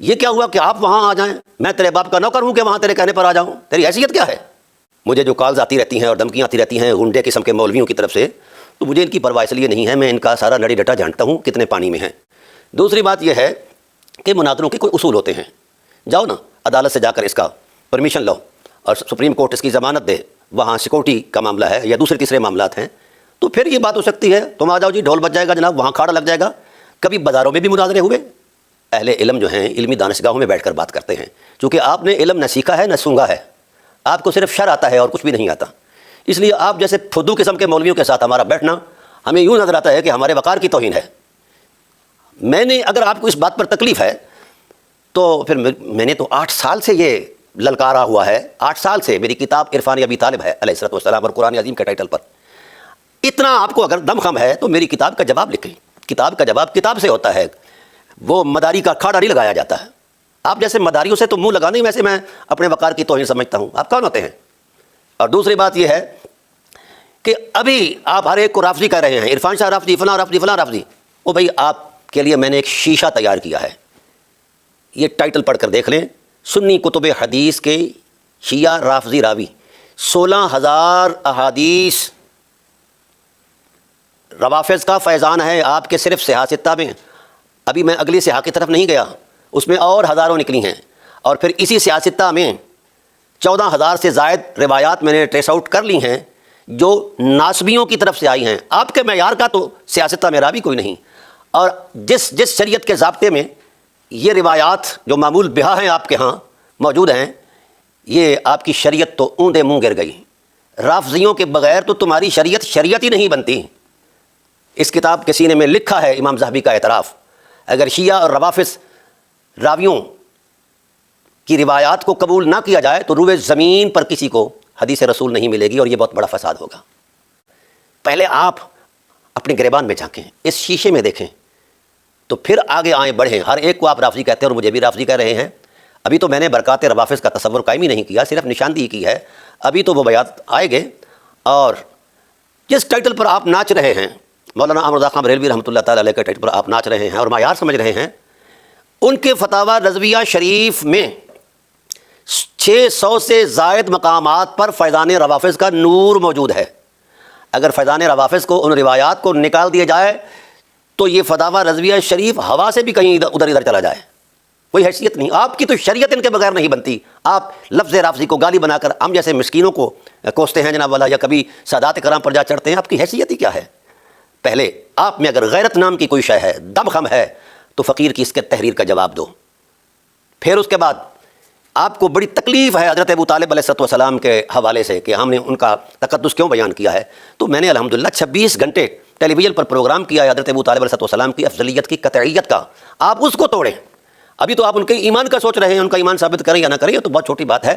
یہ کیا ہوا کہ آپ وہاں آ جائیں؟ میں تیرے باپ کا نوکر ہوں کہ وہاں تیرے کہنے پر آ جاؤں؟ تیری حیثیت کیا ہے؟ مجھے جو کالز آتی رہتی ہیں اور دھمکیاں آتی رہتی ہیں غنڈے قسم کے مولویوں کی طرف سے، تو مجھے ان کی پرواہ اس لیے نہیں ہے، میں ان کا سارا نڑی ڈٹا جانتا ہوں کتنے پانی میں ہیں۔ دوسری بات یہ ہے کہ مناظروں کے کوئی اصول ہوتے ہیں، جاؤ نا عدالت سے جا کر اس کا پرمیشن لو اور سپریم کورٹ اس کی ضمانت دے، وہاں سیکورٹی کا معاملہ ہے یا دوسرے تیسرے معاملات ہیں، تو پھر یہ بات ہو سکتی ہے۔ تم آ جاؤ جی، ڈھول بج جائے گا جناب، وہاں کھاڑا لگ جائے گا۔ کبھی بازاروں میں بھی مناظرے ہوئے، اہل علم جو ہیں علمی دانشگاہوں میں بیٹھ کر بات کرتے ہیں، چونکہ آپ نے علم نہ سیکھا ہے نہ سونگا ہے، آپ کو صرف شر آتا ہے اور کچھ بھی نہیں آتا، اس لیے آپ جیسے فدو قسم کے مولویوں کے ساتھ ہمارا بیٹھنا ہمیں یوں نظر آتا ہے کہ ہمارے وقار کی توہین ہے۔ میں نے اگر آپ کو اس بات پر تکلیف ہے تو پھر میں نے تو 8 سال سے یہ للکارا ہوا ہے، 8 سال سے میری کتاب عرفان ابی طالب ہے علیہ الصلوۃ والسلام اور قرآن عظیم کے ٹائٹل پر۔ اتنا آپ کو اگر دم خم ہے تو میری کتاب کا جواب لکھیں۔ کتاب کا جواب کتاب سے ہوتا ہے، وہ مداری کا کھاڑا نہیں لگایا جاتا ہے۔ آپ جیسے مداریوں سے تو منہ لگانے، ویسے میں اپنے وقار کی توہین سمجھتا ہوں۔ آپ کون ہوتے ہیں؟ اور دوسری بات یہ ہے کہ ابھی آپ ہر ایک کو رافضی کہہ رہے ہیں، عرفان شاہ رافضی، فلاں رافضی، فلاں رافضی۔ وہ بھائی آپ کے لیے میں نے ایک شیشہ تیار کیا ہے، یہ ٹائٹل پڑھ کر دیکھ لیں، سنی کتب حدیث کے شیعہ رافضی راوی، 16,000 احادیث روافظ کا فیضان ہے آپ کے صرف سیاہ ستہ میں۔ ابھی میں اگلی سیاہ کی طرف نہیں گیا، اس میں اور ہزاروں نکلی ہیں، اور پھر اسی سیاہ ستہ میں 14,000 سے زائد روایات میں نے ٹریس آؤٹ کر لی ہیں جو ناسبیوں کی طرف سے آئی ہیں۔ آپ کے معیار کا تو سیاستہ میں راوی کوئی نہیں، اور جس شریعت کے ضابطے میں یہ روایات جو معمول بہا ہیں آپ کے ہاں موجود ہیں، یہ آپ کی شریعت تو اوندے منہ گر گئی۔ رافضیوں کے بغیر تو تمہاری شریعت ہی نہیں بنتی۔ اس کتاب کے سینے میں لکھا ہے امام ذہبی کا اعتراف، اگر شیعہ اور روافظ راویوں کی روایات کو قبول نہ کیا جائے تو روئے زمین پر کسی کو حدیث رسول نہیں ملے گی، اور یہ بہت بڑا فساد ہوگا۔ پہلے آپ اپنے گریبان میں جھانکیں، اس شیشے میں دیکھیں، تو پھر آگے آئیں بڑھیں۔ ہر ایک کو آپ رافضی کہتے ہیں اور مجھے بھی رافضی کہہ رہے ہیں۔ ابھی تو میں نے برکات روافظ کا تصور قائم ہی نہیں کیا، صرف نشاندہی کی ہے، ابھی تو وہ بیات آئے گے۔ اور جس ٹائٹل پر آپ ناچ رہے ہیں، مولانا احمد رضا خان بریلوی رحمۃ اللہ تعالی علیہ کے ٹائٹل پر آپ ناچ رہے ہیں اور معیار سمجھ رہے ہیں، ان کے فتاوی رضویہ شریف میں 600 سے زائد مقامات پر فیضان روافظ کا نور موجود ہے۔ اگر فیضان روافظ کو، ان روایات کو نکال دیا جائے تو یہ فتاوی رضویہ شریف ہوا سے بھی کہیں ادھر چلا جائے، کوئی حیثیت نہیں۔ آپ کی تو شریعت ان کے بغیر نہیں بنتی۔ آپ لفظ رافضی کو گالی بنا کر ہم جیسے مسکینوں کو کوستے ہیں جناب والا، یا کبھی سادات کرام پر جا چڑھتے ہیں، آپ کی حیثیت ہی کیا ہے؟ پہلے آپ میں اگر غیرت نام کی کوئی شے ہے، دم خم ہے، تو فقیر کی اس کے تحریر کا جواب دو۔ پھر اس کے بعد آپ کو بڑی تکلیف ہے حضرت ابو طالب علیہ السلام کے حوالے سے کہ ہم نے ان کا تقدس کیوں بیان کیا ہے، تو میں نے الحمدللہ 26 گھنٹے ٹیلی ویژن پر پروگرام کیا ہے حضرت ابو طالب علیہ السلام کی افضلیت کی قطعیت کا۔ آپ اس کو توڑیں۔ ابھی تو آپ ان کے ایمان کا سوچ رہے ہیں، ان کا ایمان ثابت کریں یا نہ کریں، یہ تو بہت چھوٹی بات ہے۔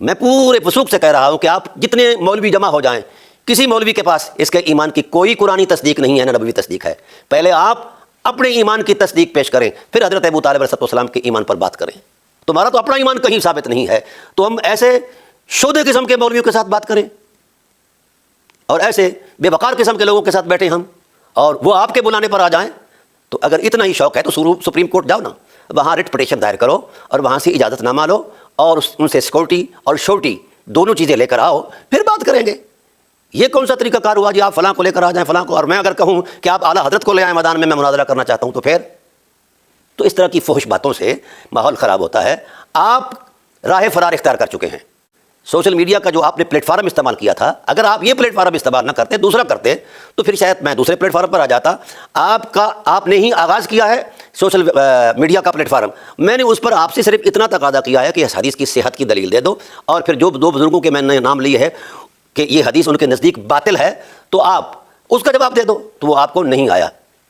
میں پورے وثوق سے کہہ رہا ہوں کہ آپ جتنے مولوی جمع ہو جائیں، کسی مولوی کے پاس اس کے ایمان کی کوئی قرآنی تصدیق نہیں ہے نہ نبوی تصدیق ہے۔ پہلے آپ اپنے ایمان کی تصدیق پیش کریں، پھر حضرت ابو طالب علیہ السلام کے ایمان پر بات کریں۔ تمہارا تو اپنا ایمان کہیں ثابت نہیں ہے، تو ہم ایسے شودے قسم کے مولویوں کے ساتھ بات کریں اور ایسے بے وقار قسم کے لوگوں کے ساتھ بیٹھیں ہم، اور وہ آپ کے بلانے پر آ جائیں؟ تو اگر اتنا ہی شوق ہے تو سپریم کورٹ جاؤ نا، وہاں ریٹ پٹیشن دائر کرو اور وہاں سے اجازت نامہ لو، اور ان سے سیکورٹی اور شورٹی دونوں چیزیں لے کر آؤ، پھر بات کریں گے۔ یہ کون سا طریقہ کار ہوا جی آپ فلاں کو لے کر آ جائیں، فلاں کو، اور میں اگر کہوں کہ آپ اعلیٰ حضرت کو لے آئیں میدان میں مناظرہ کرنا چاہتا ہوں، تو پھر تو اس طرح کی فحش باتوں سے ماحول خراب ہوتا ہے۔ آپ راہ فرار اختیار کر چکے ہیں۔ سوشل میڈیا کا جو آپ نے پلیٹ فارم استعمال کیا تھا، اگر آپ یہ پلیٹ فارم استعمال نہ کرتے، دوسرا کرتے، تو پھر شاید میں دوسرے پلیٹ فارم پر آ جاتا۔ آپ نے ہی آغاز کیا ہے سوشل میڈیا کا پلیٹ فارم، میں نے اس پر آپ سے صرف اتنا تقاضا کیا ہے کہ اس حدیث کی صحت کی دلیل دے دو، اور پھر جو 2 بزرگوں کے میں نے نام لیے ہے کہ یہ حدیث ان کے نزدیک باطل ہے، تو آپ اس کا جواب دے دو، تو وہ آپ کو نہیں آیا۔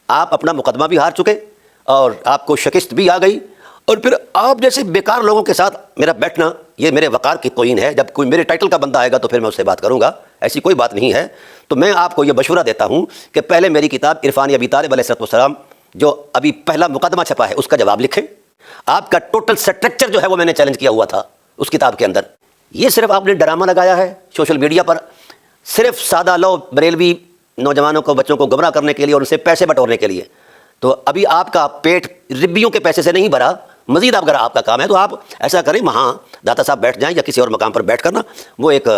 آپ اپنا مقدمہ بھی ہار چکے اور آپ کو شکست بھی آ گئی، اور پھر آپ جیسے بیکار لوگوں کے ساتھ میرا بیٹھنا یہ میرے وقار کی توہین ہے۔ جب کوئی میرے ٹائٹل کا بندہ آئے گا تو پھر میں اس سے بات کروں گا، ایسی کوئی بات نہیں ہے۔ تو میں آپ کو یہ مشورہ دیتا ہوں کہ پہلے میری کتاب عرفان ابی طالب علیہ السلام جو ابھی پہلا مقدمہ چھپا ہے اس کا جواب لکھیں۔ آپ کا ٹوٹل سٹرکچر جو ہے وہ میں نے چیلنج کیا ہوا تھا اس کتاب کے اندر۔ یہ صرف آپ نے ڈرامہ لگایا ہے سوشل میڈیا پر، صرف سادہ لو بریلوی نوجوانوں کو، بچوں کو گمراہ کرنے کے لیے اور ان سے پیسے بٹورنے کے لیے۔ تو ابھی آپ کا پیٹ ربیوں کے پیسے سے نہیں بھرا، مزید اگر آپ کا کام ہے تو آپ ایسا کریں، وہاں داتا صاحب بیٹھ جائیں یا کسی اور مقام پر بیٹھ کر نا وہ ایک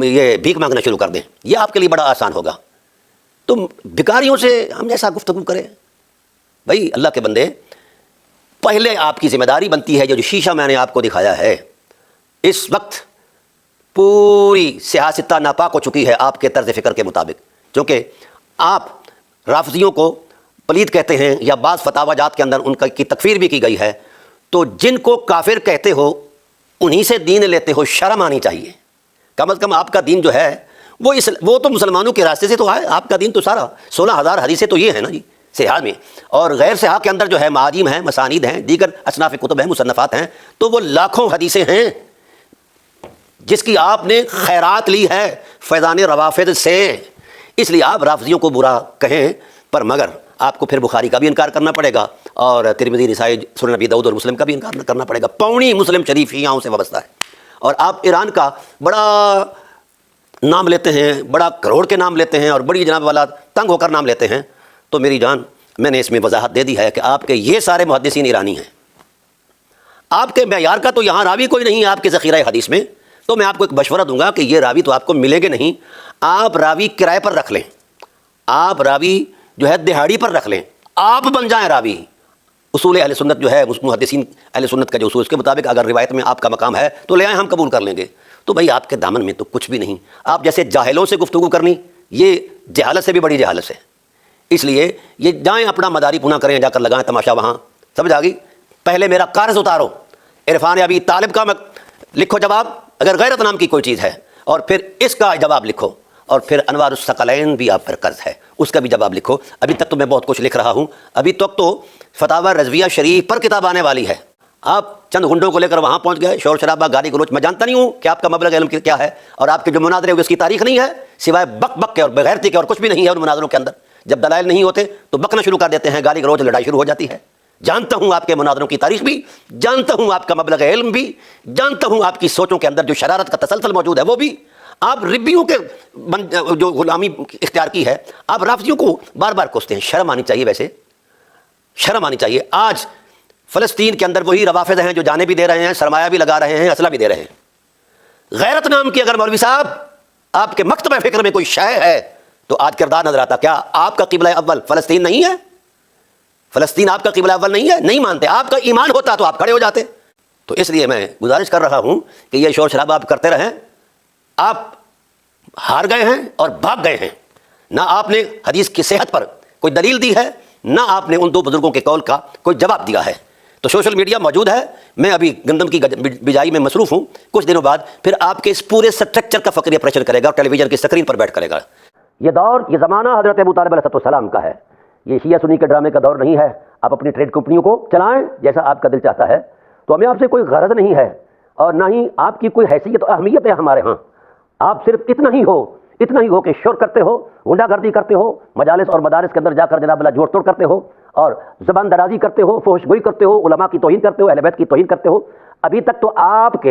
یہ بھیک مانگنا شروع کر دیں، یہ آپ کے لیے بڑا آسان ہوگا۔ تو بھکاریوں سے ہم جیسا گفتگو کریں، بھائی اللہ کے بندے، پہلے آپ کی ذمہ داری بنتی ہے، جو شیشہ میں نے آپ کو دکھایا ہے اس وقت پوری سیاستہ ناپاک ہو چکی ہے آپ کے طرز فکر کے مطابق، کیونکہ آپ رافضیوں کو پلید کہتے ہیں یا بعض فتاوی جات کے اندر ان کی تکفیر بھی کی گئی ہے، تو جن کو کافر کہتے ہو انہی سے دین لیتے ہو، شرم آنی چاہیے۔ کم از کم آپ کا دین جو ہے وہ تو مسلمانوں کے راستے سے تو ہے، آپ کا دین تو سارا 16,000 حدیثیں تو یہ ہے نا جی صحاح میں، اور غیر صحاح کے اندر جو ہے معاجم ہیں، مسانید ہیں، دیگر اصناف کتب ہیں، مصنفات ہیں، تو وہ لاکھوں حدیثیں ہیں جس کی آپ نے خیرات لی ہے فیضان روافض سے۔ اس لیے آپ رافضیوں کو برا کہیں، پر مگر آپ کو پھر بخاری کا بھی انکار کرنا پڑے گا اور ترمذی، نسائی، سنن ابی داؤد اور مسلم کا بھی انکار کرنا پڑے گا۔ پونی مسلم شریف شیعوں سے وابستہ ہے، اور آپ ایران کا بڑا نام لیتے ہیں، بڑا کروڑ کے نام لیتے ہیں، اور بڑی جناب والا تنگ ہو کر نام لیتے ہیں۔ تو میری جان، میں نے اس میں وضاحت دے دی ہے کہ آپ کے یہ سارے محدثین ایرانی ہیں، آپ کے معیار کا تو یہاں راوی کوئی نہیں ہے آپ کے ذخیرہ حدیث میں۔ تو میں آپ کو ایک مشورہ دوں گا کہ یہ راوی تو آپ کو ملے گے نہیں، آپ راوی کرائے پر رکھ لیں، آپ راوی جو ہے دہاڑی پر رکھ لیں، آپ بن جائیں راوی۔ اصول اہل سنت جو ہے، محدثین اہل سنت کا جو اصول، اس کے مطابق اگر روایت میں آپ کا مقام ہے تو لے آئیں، ہم قبول کر لیں گے۔ تو بھائی آپ کے دامن میں تو کچھ بھی نہیں، آپ جیسے جاہلوں سے گفتگو کرنی، یہ جہالت سے بھی بڑی جہالت ہے۔ اس لیے یہ جائیں اپنا مداری پونا کریں، جا کر لگائیں تماشا وہاں، سمجھ آ گئی؟ پہلے میرا قرض اتارو، عرفان ابی طالب کا لکھو جواب اگر غیرت نام کی کوئی چیز ہے، اور پھر اس کا جواب لکھو، اور پھر انوار الثقلین بھی آپ پر قرض ہے، اس کا بھی جواب لکھو۔ ابھی تک تو میں بہت کچھ لکھ رہا ہوں، ابھی تک تو فتاوی رضویہ شریف پر کتاب آنے والی ہے، آپ چند گنڈوں کو لے کر وہاں پہنچ گئے، شور شرابہ، گالی گلوچ۔ میں جانتا نہیں ہوں کہ آپ کا مبلغ علم کیا ہے، اور آپ کے جو مناظرے ہوئے اس کی تاریخ نہیں ہے، سوائے بک بک کے اور بغیرتی کے اور کچھ بھی نہیں ہے ان مناظروں کے اندر۔ جب دلائل نہیں ہوتے تو بکنا شروع کر دیتے ہیں، گالی گلوچ، لڑائی شروع ہو جاتی ہے۔ جانتا ہوں آپ کے مناظروں کی تاریخ بھی، جانتا ہوں آپ کا مبلغ علم بھی، جانتا ہوں آپ کی سوچوں کے اندر جو شرارت کا تسلسل موجود ہے وہ بھی۔ آپ ربیوں کے جو غلامی اختیار کی ہے، آپ رافضیوں کو بار بار کوستے ہیں، شرم آنی چاہیے، ویسے شرم آنی چاہیے۔ آج فلسطین کے اندر وہی روافض ہیں جو جانے بھی دے رہے ہیں، سرمایہ بھی لگا رہے ہیں، اسلحہ بھی دے رہے ہیں۔ غیرت نام کی اگر مولوی صاحب آپ کے مکتبہ فکر میں کوئی شے ہے تو آج کردار نظر آتا۔ کیا آپ کا قبلہ اول فلسطین نہیں ہے؟ فلسطین آپ کا قبلہ اول نہیں ہے؟ نہیں مانتے؟ آپ کا ایمان ہوتا تو آپ کھڑے ہو جاتے۔ تو اس لیے میں گزارش کر رہا ہوں کہ یہ شور شرابہ آپ کرتے رہیں، آپ ہار گئے ہیں اور بھاگ گئے ہیں۔ نہ آپ نے حدیث کی صحت پر کوئی دلیل دی ہے، نہ آپ نے ان دو بزرگوں کے قول کا کوئی جواب دیا ہے۔ تو سوشل میڈیا موجود ہے، میں ابھی گندم کی بجائی میں مصروف ہوں، کچھ دنوں بعد پھر آپ کے اس پورے سٹرکچر کا فقری اپریشن کرے گا اور ٹیلی ویژن کی اسکرین پر بیٹھ کرے گا۔ یہ دور، یہ زمانہ حضرت ابو طالب علیہ السلام کا ہے، یہ شیعہ سنی کے ڈرامے کا دور نہیں ہے۔ آپ اپنی ٹریڈ کمپنیوں کو چلائیں جیسا آپ کا دل چاہتا ہے، تو ہمیں آپ سے کوئی غرض نہیں ہے، اور نہ ہی آپ کی کوئی حیثیت و اہمیت ہے ہمارے ہاں۔ آپ صرف اتنا ہی ہو کہ شور کرتے ہو، غنڈہ گردی کرتے ہو، مجالس اور مدارس کے اندر جا کر جناب اللہ جوڑ توڑ کرتے ہو، اور زبان درازی کرتے ہو، فحش گوئی کرتے ہو، علماء کی توہین کرتے ہو، اہل بیت کی توہین کرتے ہو۔ ابھی تک تو آپ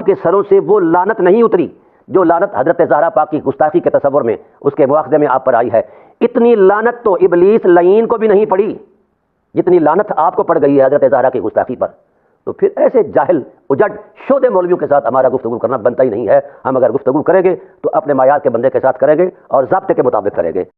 کے سروں سے وہ لعنت نہیں اتری جو لعنت حضرت زہرا پاک کی گستاخی کے تصور میں، اس کے مواخذے میں آپ پر آئی ہے۔ اتنی لعنت تو ابلیس لعین کو بھی نہیں پڑی جتنی لعنت آپ کو پڑ گئی ہے حضرت زہرا کی گستاخی پر۔ تو پھر ایسے جاہل اجڑ شودے مولویوں کے ساتھ ہمارا گفتگو کرنا بنتا ہی نہیں ہے۔ ہم اگر گفتگو کریں گے تو اپنے معیار کے بندے کے ساتھ کریں گے اور ضابطے کے مطابق کریں گے۔